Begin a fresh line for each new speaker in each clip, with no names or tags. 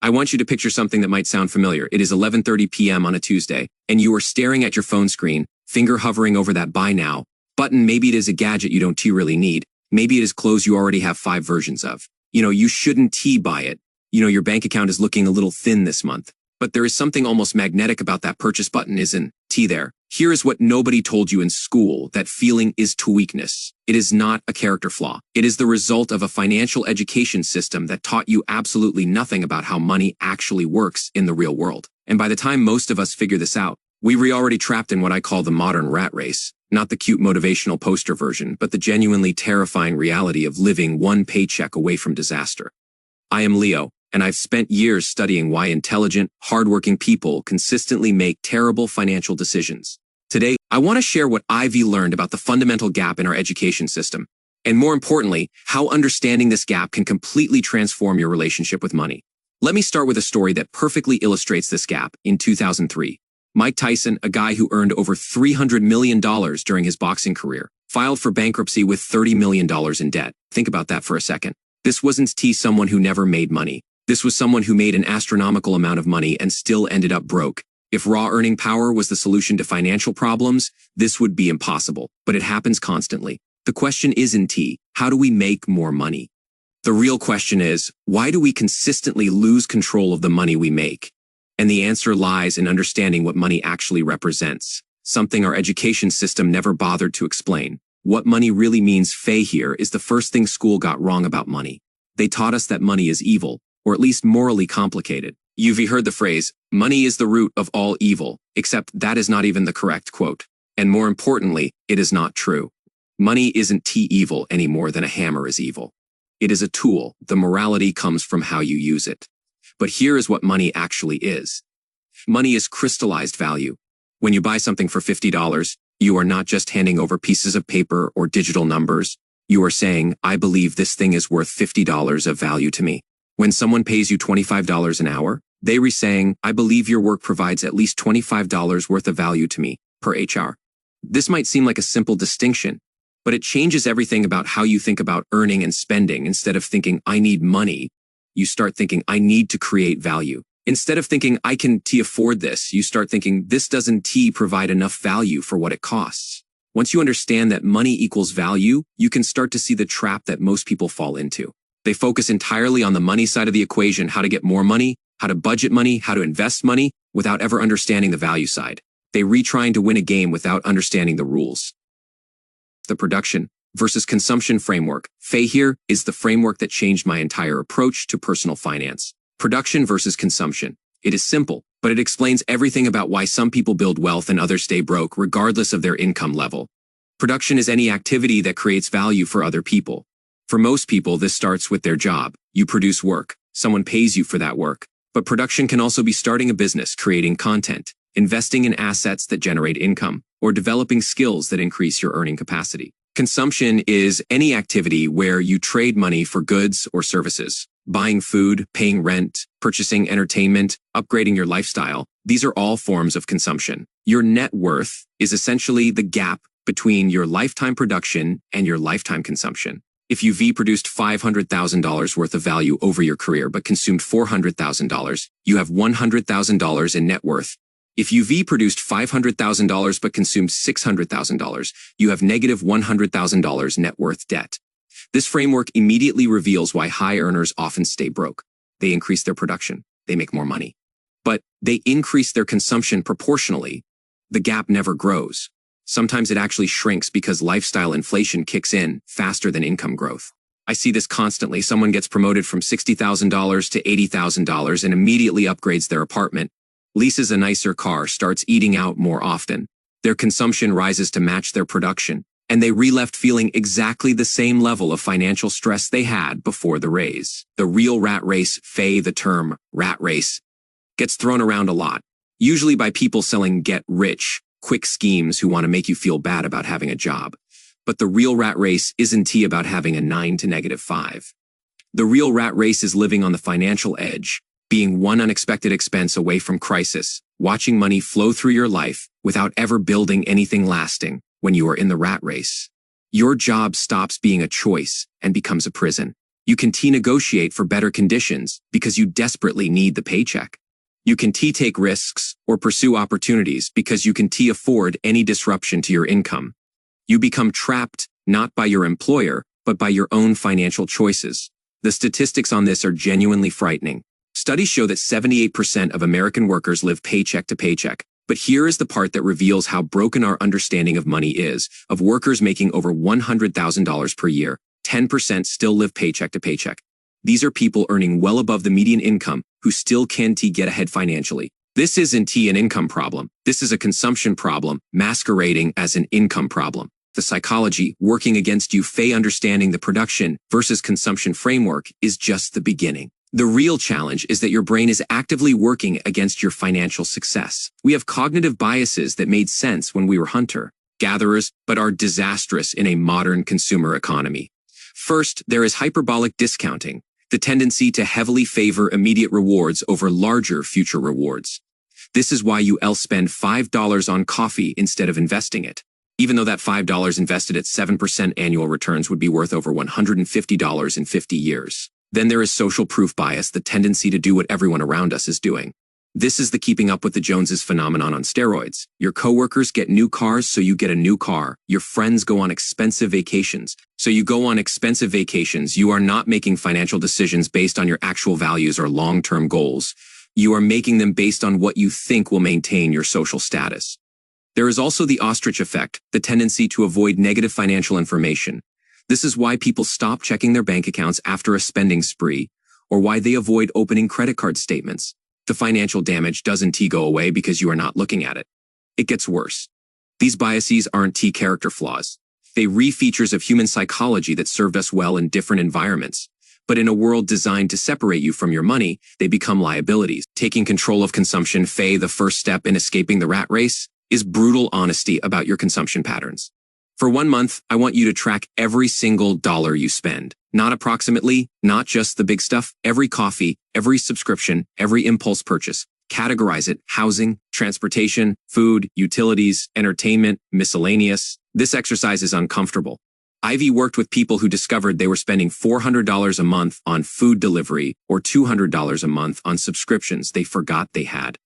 I want you to picture something that might sound familiar. It is 11:30 p.m. on a Tuesday, and you are staring at your phone screen, finger hovering over that buy now button. Maybe it is a gadget you don't really need. Maybe it is clothes you already have 5 versions of. You shouldn't buy it. Your bank account is looking a little thin this month. But there is something almost magnetic about that purchase button, isn't there? Here is what nobody told you in school. That feeling is to weakness. It is not a character flaw. It is the result of a financial education system that taught you absolutely nothing about how money actually works in the real world. And by the time most of us figure this out, we were already trapped in what I call the modern rat race. Not the cute motivational poster version, but the genuinely terrifying reality of living one paycheck away from disaster. I am Leo, and I've spent years studying why intelligent, hardworking people consistently make terrible financial decisions. Today, I want to share what I've learned about the fundamental gap in our education system, and more importantly, how understanding this gap can completely transform your relationship with money. Let me start with a story that perfectly illustrates this gap. In 2003, Mike Tyson, a guy who earned over $300 million during his boxing career, filed for bankruptcy with $30 million in debt. Think about that for a second. This wasn't someone who never made money. This was someone who made an astronomical amount of money and still ended up broke. If raw earning power was the solution to financial problems, this would be impossible, but it happens constantly. The question isn't how do we make more money? The real question is, why do we consistently lose control of the money we make? And the answer lies in understanding what money actually represents, something our education system never bothered to explain. What money really means here is the first thing school got wrong about money. They taught us that money is evil, or at least morally complicated. You've heard the phrase, money is the root of all evil, except that is not even the correct quote. And more importantly, it is not true. Money isn't evil any more than a hammer is evil. It is a tool. The morality comes from how you use it. But here is what money actually is. Money is crystallized value. When you buy something for $50, you are not just handing over pieces of paper or digital numbers. You are saying, I believe this thing is worth $50 of value to me. When someone pays you $25 an hour, they are saying, I believe your work provides at least $25 worth of value to me, per HR. This might seem like a simple distinction, but it changes everything about how you think about earning and spending. Instead of thinking, I need money, you start thinking, I need to create value. Instead of thinking, I can afford this, you start thinking, this doesn't provide enough value for what it costs. Once you understand that money equals value, you can start to see the trap that most people fall into. They focus entirely on the money side of the equation, how to get more money, how to budget money, how to invest money, without ever understanding the value side. They trying to win a game without understanding the rules. The production versus consumption framework. Here is the framework that changed my entire approach to personal finance. Production versus consumption. It is simple, but it explains everything about why some people build wealth and others stay broke regardless of their income level. Production is any activity that creates value for other people. For most people, this starts with their job. You produce work. Someone pays you for that work. But production can also be starting a business, creating content, investing in assets that generate income, or developing skills that increase your earning capacity. Consumption is any activity where you trade money for goods or services. Buying food, paying rent, purchasing entertainment, upgrading your lifestyle. These are all forms of consumption. Your net worth is essentially the gap between your lifetime production and your lifetime consumption. If you produced $500,000 worth of value over your career but consumed $400,000, you have $100,000 in net worth. If you produced $500,000 but consumed $600,000, you have negative $100,000 net worth debt. This framework immediately reveals why high earners often stay broke. They increase their production. They make more money. But they increase their consumption proportionally. The gap never grows. Sometimes it actually shrinks because lifestyle inflation kicks in faster than income growth. I see this constantly. Someone gets promoted from $60,000 to $80,000 and immediately upgrades their apartment, leases a nicer car, starts eating out more often. Their consumption rises to match their production, and they left feeling exactly the same level of financial stress they had before the raise. The real rat race, the term rat race, gets thrown around a lot, usually by people selling get-rich quick schemes who want to make you feel bad about having a job. But the real rat race isn't about having a 9 to -5. The real rat race is living on the financial edge, being one unexpected expense away from crisis, watching money flow through your life without ever building anything lasting. When you are in the rat race, your job stops being a choice and becomes a prison. You can negotiate for better conditions because you desperately need the paycheck. You can take risks or pursue opportunities because you can afford any disruption to your income. You become trapped not by your employer, but by your own financial choices. The statistics on this are genuinely frightening. Studies show that 78% of American workers live paycheck to paycheck. But here is the part that reveals how broken our understanding of money is. Of workers making over $100,000 per year, 10% still live paycheck to paycheck. These are people earning well above the median income who still can't get ahead financially. This isn't an income problem. This is a consumption problem masquerading as an income problem. The psychology working against you, understanding the production versus consumption framework is just the beginning. The real challenge is that your brain is actively working against your financial success. We have cognitive biases that made sense when we were hunter-gatherers, but are disastrous in a modern consumer economy. First, there is hyperbolic discounting, the tendency to heavily favor immediate rewards over larger future rewards. This is why you'll spend $5 on coffee instead of investing it, even though that $5 invested at 7% annual returns would be worth over $150 in 50 years. Then there is social proof bias, the tendency to do what everyone around us is doing. This is the keeping up with the Joneses phenomenon on steroids. Your coworkers get new cars, so you get a new car. Your friends go on expensive vacations, so you go on expensive vacations. You are not making financial decisions based on your actual values or long-term goals. You are making them based on what you think will maintain your social status. There is also the ostrich effect, the tendency to avoid negative financial information. This is why people stop checking their bank accounts after a spending spree, or why they avoid opening credit card statements. The financial damage doesn't go away because you are not looking at it. It gets worse. These biases aren't character flaws. They re-features of human psychology that served us well in different environments. But in a world designed to separate you from your money, they become liabilities. Taking control of consumption, the first step in escaping the rat race, is brutal honesty about your consumption patterns. For 1 month, I want you to track every single dollar you spend. Not approximately, not just the big stuff, every coffee, every subscription, every impulse purchase. Categorize it: housing, transportation, food, utilities, entertainment, miscellaneous. This exercise is uncomfortable. Ivy worked with people who discovered they were spending $400 a month on food delivery or $200 a month on subscriptions they forgot they had.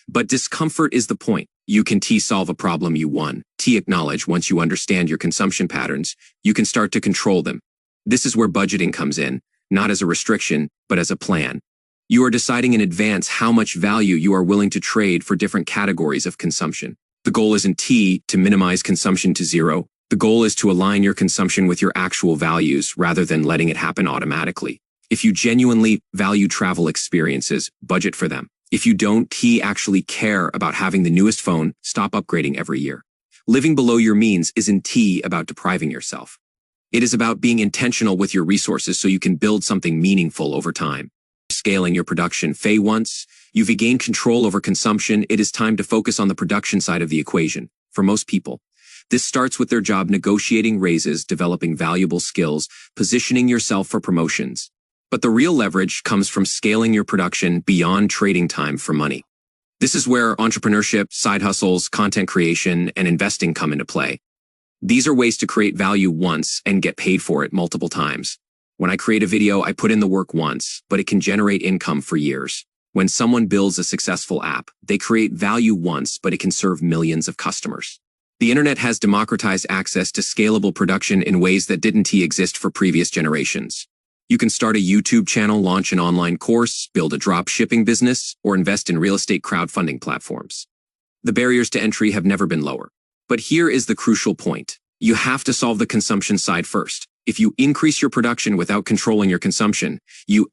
But discomfort is the point. You can solve a problem you won. Acknowledge once you understand your consumption patterns, you can start to control them. This is where budgeting comes in, not as a restriction, but as a plan. You are deciding in advance how much value you are willing to trade for different categories of consumption. The goal isn't to minimize consumption to zero. The goal is to align your consumption with your actual values rather than letting it happen automatically. If you genuinely value travel experiences, budget for them. If you don't actually care about having the newest phone, stop upgrading every year. Living below your means isn't about depriving yourself. It is about being intentional with your resources so you can build something meaningful over time. Scaling your production. Once you've gained control over consumption, it is time to focus on the production side of the equation. For most people, this starts with their job negotiating raises, developing valuable skills, positioning yourself for promotions. But the real leverage comes from scaling your production beyond trading time for money. This is where entrepreneurship, side hustles, content creation, and investing come into play. These are ways to create value once and get paid for it multiple times. When I create a video, I put in the work once, but it can generate income for years. When someone builds a successful app, they create value once, but it can serve millions of customers. The internet has democratized access to scalable production in ways that didn't exist for previous generations. You can start a YouTube channel, launch an online course, build a drop shipping business, or invest in real estate crowdfunding platforms. The barriers to entry have never been lower. But here is the crucial point. You have to solve the consumption side first. If you increase your production without controlling your consumption, you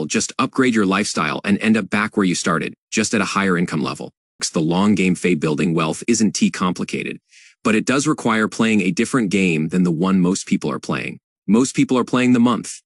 just upgrade your lifestyle and end up back where you started, just at a higher income level. The long game. Building wealth isn't complicated, but it does require playing a different game than the one most people are playing. Most people are playing the month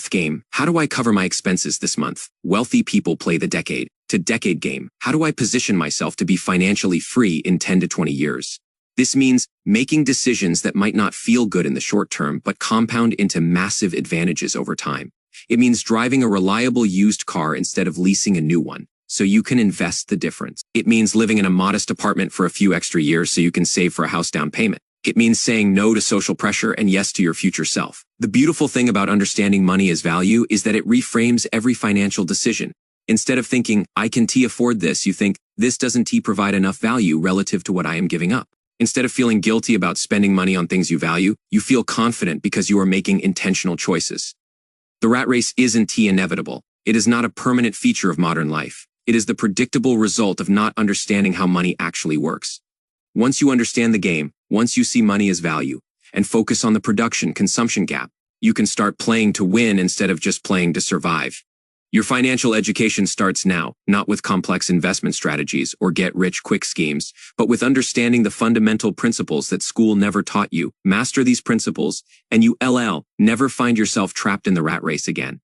game. How do I cover my expenses this month? Wealthy people play the decade-to-decade game. How do I position myself to be financially free in 10 to 20 years? This means making decisions that might not feel good in the short term, but compound into massive advantages over time. It means driving a reliable used car instead of leasing a new one, so you can invest the difference. It means living in a modest apartment for a few extra years so you can save for a house down payment. It means saying no to social pressure and yes to your future self. The beautiful thing about understanding money as value is that it reframes every financial decision. Instead of thinking, I can afford this, you think, this doesn't provide enough value relative to what I am giving up. Instead of feeling guilty about spending money on things you value, you feel confident because you are making intentional choices. The rat race isn't inevitable. It is not a permanent feature of modern life. It is the predictable result of not understanding how money actually works. Once you understand the game, once you see money as value, and focus on the production-consumption gap, you can start playing to win instead of just playing to survive. Your financial education starts now, not with complex investment strategies or get-rich-quick schemes, but with understanding the fundamental principles that school never taught you. Master these principles, and you never find yourself trapped in the rat race again.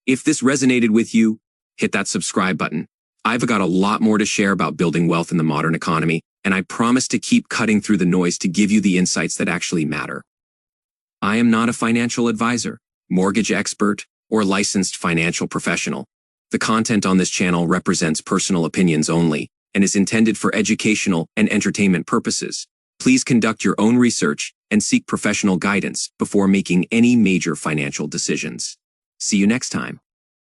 If this resonated with you, hit that subscribe button. I've got a lot more to share about building wealth in the modern economy, and I promise to keep cutting through the noise to give you the insights that actually matter. I am not a financial advisor, mortgage expert, or licensed financial professional. The content on this channel represents personal opinions only and is intended for educational and entertainment purposes. Please conduct your own research and seek professional guidance before making any major financial decisions. See you next time.